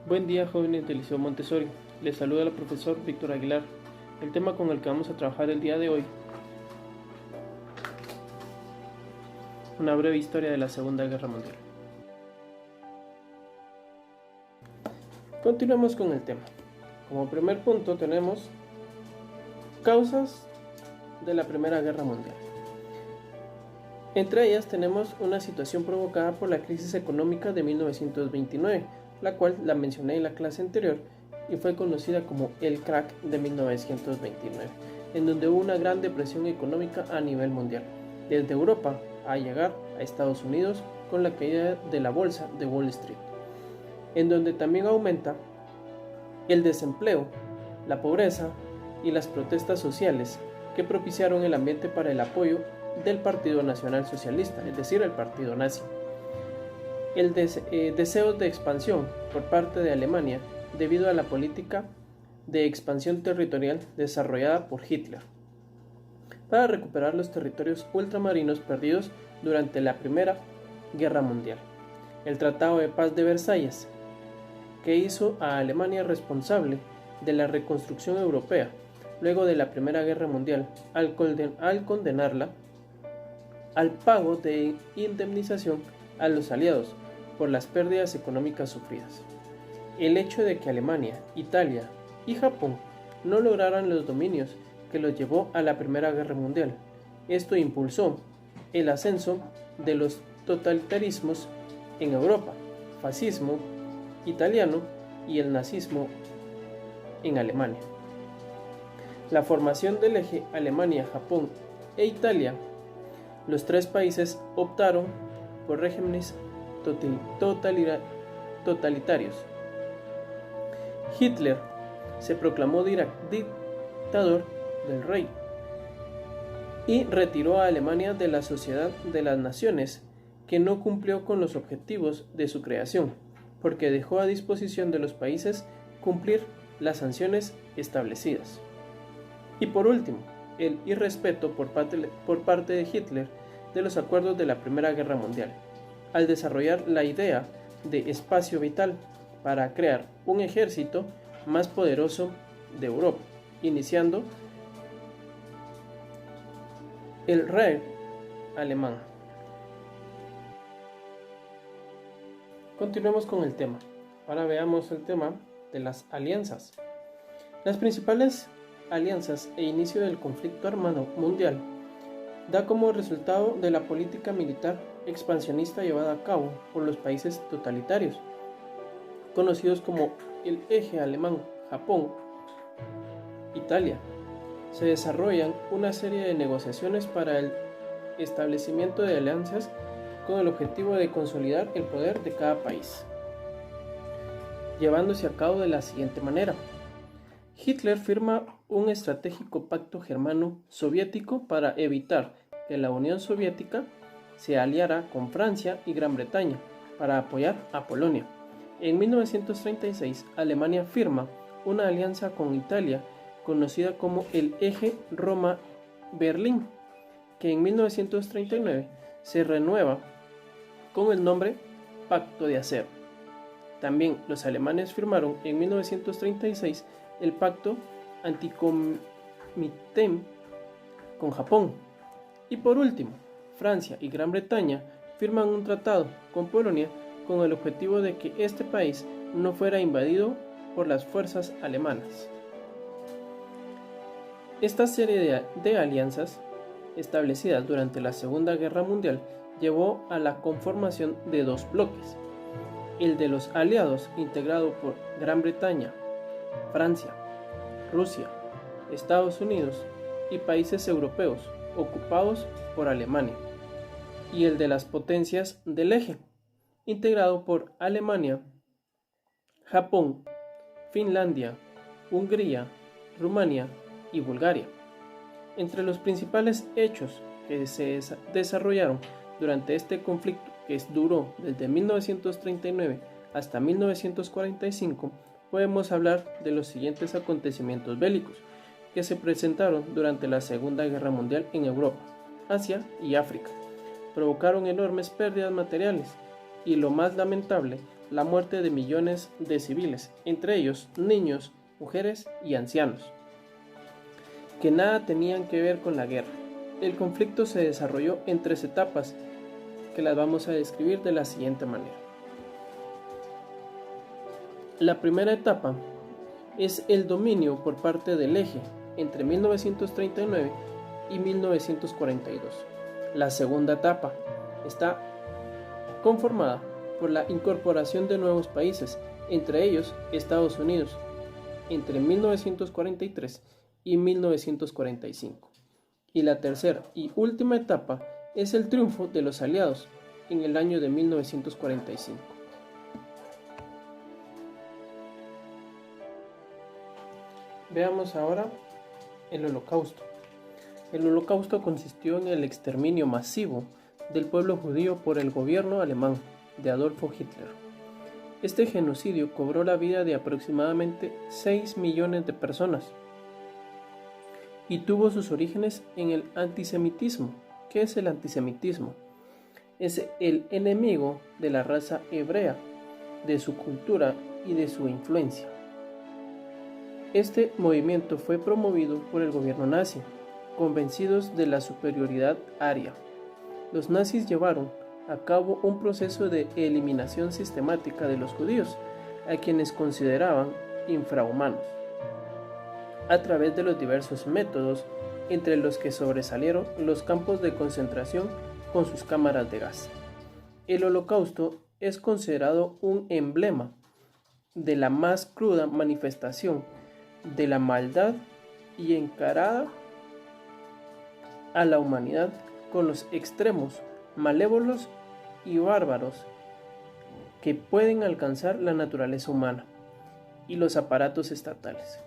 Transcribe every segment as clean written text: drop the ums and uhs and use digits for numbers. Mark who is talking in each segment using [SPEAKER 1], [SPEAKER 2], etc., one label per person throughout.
[SPEAKER 1] Buen día, jóvenes del Liceo Montessori. Les saluda el profesor Víctor Aguilar. El tema con el que vamos a trabajar el día de hoy: una breve historia de la Segunda Guerra Mundial. Continuemos con el tema. Como primer punto tenemos causas de la Primera Guerra Mundial. Entre ellas tenemos una situación provocada por la crisis económica de 1929, la cual la mencioné en la clase anterior y fue conocida como el crack de 1929, en donde hubo una gran depresión económica a nivel mundial, desde Europa a llegar a Estados Unidos con la caída de la bolsa de Wall Street, en donde también aumenta el desempleo, la pobreza y las protestas sociales que propiciaron el ambiente para el apoyo del Partido Nacional Socialista, es decir, el partido nazi. El deseo de expansión por parte de Alemania debido a la política de expansión territorial desarrollada por Hitler para recuperar los territorios ultramarinos perdidos durante la Primera Guerra Mundial. El Tratado de Paz de Versalles, que hizo a Alemania responsable de la reconstrucción europea luego de la Primera Guerra Mundial, al condenarla al pago de indemnización a los aliados por las pérdidas económicas sufridas. El hecho de que Alemania, Italia y Japón no lograran los dominios que los llevó a la Primera Guerra Mundial. Esto impulsó el ascenso de los totalitarismos en Europa, fascismo italiano y el nazismo en Alemania. La formación del eje Alemania, Japón e Italia. Los tres países optaron por regímenes totalitarios. Hitler se proclamó dictador del rey y retiró a Alemania de la Sociedad de las Naciones, que no cumplió con los objetivos de su creación, porque dejó a disposición de los países cumplir las sanciones establecidas. Y por último, el irrespeto por parte de Hitler de los acuerdos de la Primera Guerra Mundial, al desarrollar la idea de espacio vital para crear un ejército más poderoso de Europa, iniciando el Reich alemán. Continuemos con el tema. Ahora veamos el tema de las alianzas. Las principales alianzas e inicio del conflicto armado mundial da como resultado de la política militar expansionista llevada a cabo por los países totalitarios, conocidos como el eje alemán, Japón, Italia. Se desarrollan una serie de negociaciones para el establecimiento de alianzas con el objetivo de consolidar el poder de cada país, llevándose a cabo de la siguiente manera. Hitler firma un estratégico pacto germano-soviético para evitar que la Unión Soviética se aliara con Francia y Gran Bretaña para apoyar a Polonia. En 1936, Alemania firma una alianza con Italia conocida como el Eje Roma-Berlín, que en 1939 se renueva con el nombre Pacto de Acero. También los alemanes firmaron en 1936 el pacto Antikomintern con Japón. Y por último, Francia y Gran Bretaña firman un tratado con Polonia con el objetivo de que este país no fuera invadido por las fuerzas alemanas. Esta serie de alianzas establecidas durante la Segunda Guerra Mundial llevó a la conformación de dos bloques: el de los aliados, integrado por Gran Bretaña, Francia, Rusia, Estados Unidos y países europeos ocupados por Alemania, y el de las potencias del eje, integrado por Alemania, Japón, Finlandia, Hungría, Rumania y Bulgaria. Entre los principales hechos que se desarrollaron durante este conflicto, que duró desde 1939 hasta 1945, podemos hablar de los siguientes acontecimientos bélicos que se presentaron durante la Segunda Guerra Mundial en Europa, Asia y África. Provocaron enormes pérdidas materiales y, lo más lamentable, la muerte de millones de civiles, entre ellos niños, mujeres y ancianos, que nada tenían que ver con la guerra. El conflicto se desarrolló en 3 etapas, que las vamos a describir de la siguiente manera. La primera etapa es el dominio por parte del Eje entre 1939 y 1942. La segunda etapa está conformada por la incorporación de nuevos países, entre ellos Estados Unidos, entre 1943 y 1945. Y la tercera y última etapa es el triunfo de los aliados en el año de 1945. Veamos ahora el Holocausto. El Holocausto consistió en el exterminio masivo del pueblo judío por el gobierno alemán de Adolfo Hitler. Este genocidio cobró la vida de aproximadamente 6 millones de personas y tuvo sus orígenes en el antisemitismo. ¿Qué es el antisemitismo? Es el enemigo de la raza hebrea, de su cultura y de su influencia. Este movimiento fue promovido por el gobierno nazi, convencidos de la superioridad aria. Los nazis llevaron a cabo un proceso de eliminación sistemática de los judíos, a quienes consideraban infrahumanos, a través de los diversos métodos, entre los que sobresalieron los campos de concentración con sus cámaras de gas. El Holocausto es considerado un emblema de la más cruda manifestación de la maldad y encarada a la humanidad con los extremos malévolos y bárbaros que pueden alcanzar la naturaleza humana y los aparatos estatales.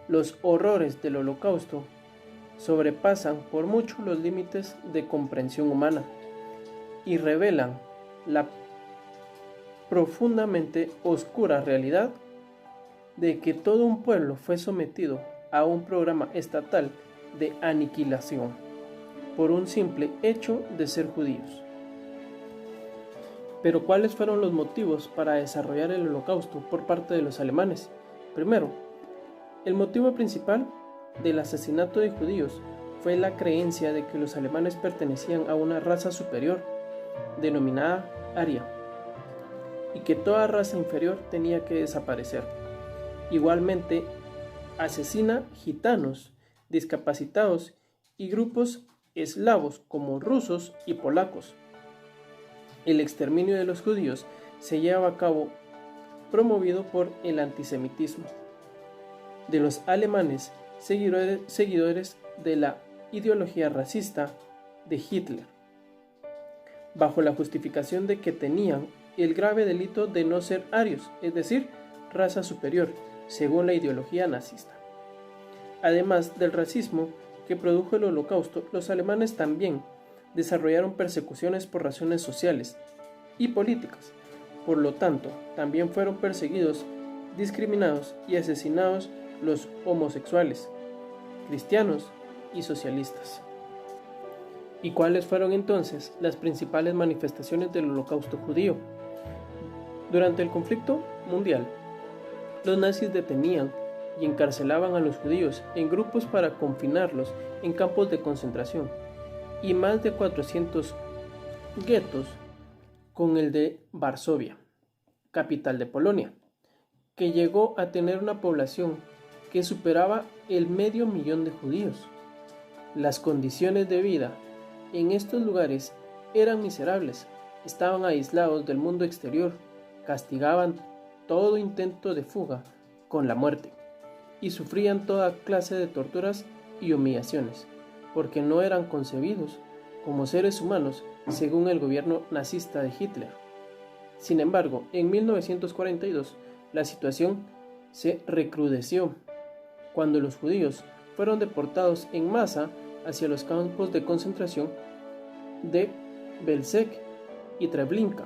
[SPEAKER 1] Los horrores del Holocausto sobrepasan por mucho los límites de comprensión humana y revelan la profundamente oscura realidad de que todo un pueblo fue sometido a un programa estatal de aniquilación por un simple hecho de ser judíos. Pero ¿cuáles fueron los motivos para desarrollar el Holocausto por parte de los alemanes? Primero, el motivo principal del asesinato de judíos fue la creencia de que los alemanes pertenecían a una raza superior, denominada aria, y que toda raza inferior tenía que desaparecer. Igualmente, asesina gitanos, discapacitados y grupos eslavos como rusos y polacos. El exterminio de los judíos se lleva a cabo promovido por el antisemitismo de los alemanes, seguidores de la ideología racista de Hitler, bajo la justificación de que tenían el grave delito de no ser arios, es decir, raza superior, según la ideología nazista. Además del racismo que produjo el Holocausto, los alemanes también desarrollaron persecuciones por razones sociales y políticas. Por lo tanto, también fueron perseguidos, discriminados y asesinados los homosexuales, cristianos y socialistas. ¿Y cuáles fueron entonces las principales manifestaciones del Holocausto judío? Durante el conflicto mundial, los nazis detenían y encarcelaban a los judíos en grupos para confinarlos en campos de concentración, y más de 400 guetos con el de Varsovia, capital de Polonia, que llegó a tener una población que superaba el 500.000 de judíos. Las condiciones de vida en estos lugares eran miserables, estaban aislados del mundo exterior, castigaban todo intento de fuga con la muerte y sufrían toda clase de torturas y humillaciones, porque no eran concebidos como seres humanos según el gobierno nazista de Hitler. Sin embargo, en 1942 la situación se recrudeció cuando los judíos fueron deportados en masa hacia los campos de concentración de Belzec y Treblinka.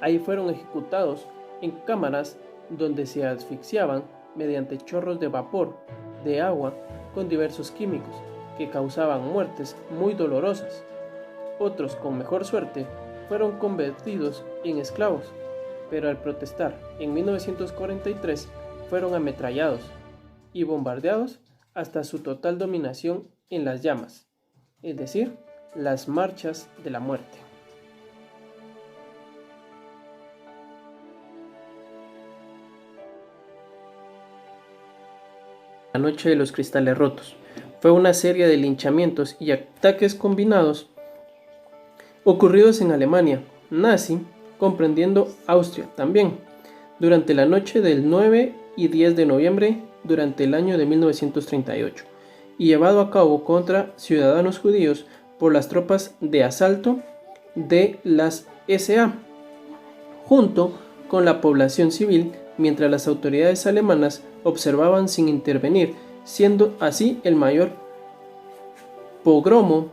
[SPEAKER 1] Ahí fueron ejecutados en cámaras donde se asfixiaban mediante chorros de vapor de agua con diversos químicos que causaban muertes muy dolorosas. Otros, con mejor suerte, fueron convertidos en esclavos pero al protestar en 1943 fueron ametrallados y bombardeados hasta su total dominación en las llamas, es decir, las marchas de la muerte. La noche de los cristales rotos fue una serie de linchamientos y ataques combinados ocurridos en Alemania nazi, comprendiendo Austria también, durante la noche del 9 y 10 de noviembre durante el año de 1938, y llevado a cabo contra ciudadanos judíos por las tropas de asalto de las SA, junto con la población civil, mientras las autoridades alemanas observaban sin intervenir, siendo así el mayor pogromo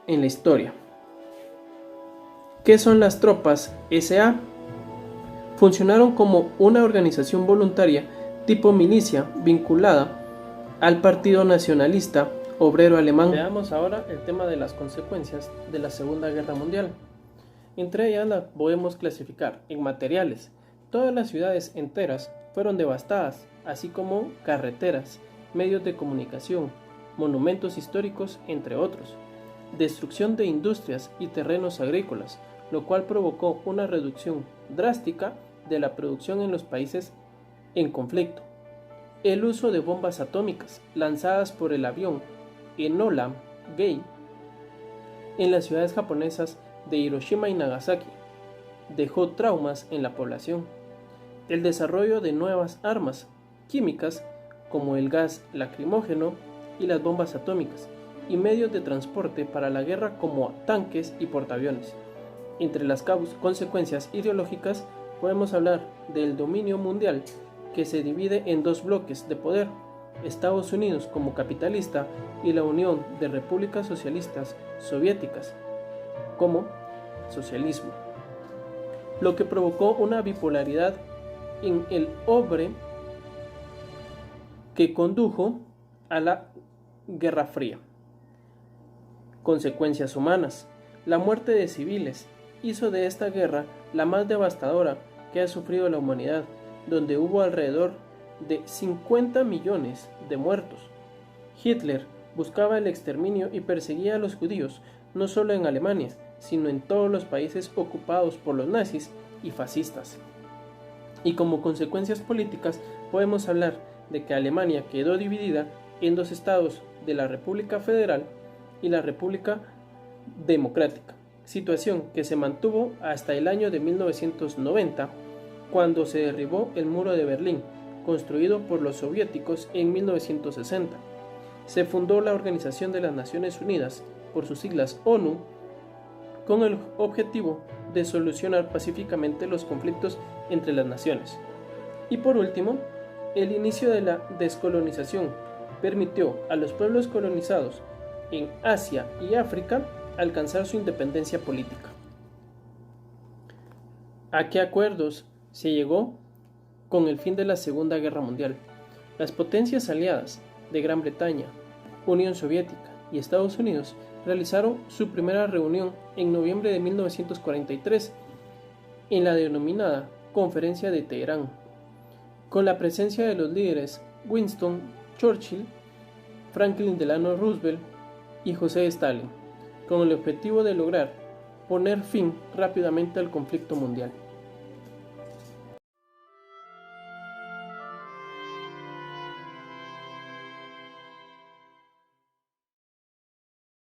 [SPEAKER 1] en la historia. ¿Qué son las tropas SA? Funcionaron como una organización voluntaria tipo milicia vinculada al Partido Nacionalista Obrero Alemán. Veamos ahora el tema de las consecuencias de la Segunda Guerra Mundial. Entre ellas las podemos clasificar en materiales. Todas las ciudades enteras fueron devastadas, así como carreteras, medios de comunicación, monumentos históricos, entre otros. Destrucción de industrias y terrenos agrícolas, lo cual provocó una reducción drástica de la producción en los países en conflicto. El uso de bombas atómicas lanzadas por el avión Enola Gay en las ciudades japonesas de Hiroshima y Nagasaki dejó traumas en la población. El desarrollo de nuevas armas químicas como el gas lacrimógeno y las bombas atómicas, y medios de transporte para la guerra como tanques y portaaviones. Entre las consecuencias ideológicas podemos hablar del dominio mundial, que se divide en dos bloques de poder: Estados Unidos como capitalista y la Unión de Repúblicas Socialistas Soviéticas como socialismo, lo que provocó una bipolaridad en el orbe que condujo a la Guerra Fría. Consecuencias humanas. La muerte de civiles hizo de esta guerra la más devastadora que ha sufrido la humanidad, donde hubo alrededor de 50 millones de muertos. Hitler buscaba el exterminio y perseguía a los judíos, no solo en Alemania, sino en todos los países ocupados por los nazis y fascistas. Y como consecuencias políticas podemos hablar de que Alemania quedó dividida en dos estados de la República Federal y la República Democrática, situación que se mantuvo hasta el año de 1990, cuando se derribó el muro de Berlín, construido por los soviéticos en 1960. Se fundó la Organización de las Naciones Unidas, por sus siglas ONU, con el objetivo de solucionar pacíficamente los conflictos entre las naciones. Y por último, el inicio de la descolonización permitió a los pueblos colonizados en Asia y África alcanzar su independencia política. ¿A qué acuerdos se llegó con el fin de la Segunda Guerra Mundial? Las potencias aliadas de Gran Bretaña, Unión Soviética y Estados Unidos realizaron su primera reunión en noviembre de 1943 en la denominada Conferencia de Teherán, con la presencia de los líderes Winston Churchill, Franklin Delano Roosevelt y José Stalin, con el objetivo de lograr poner fin rápidamente al conflicto mundial.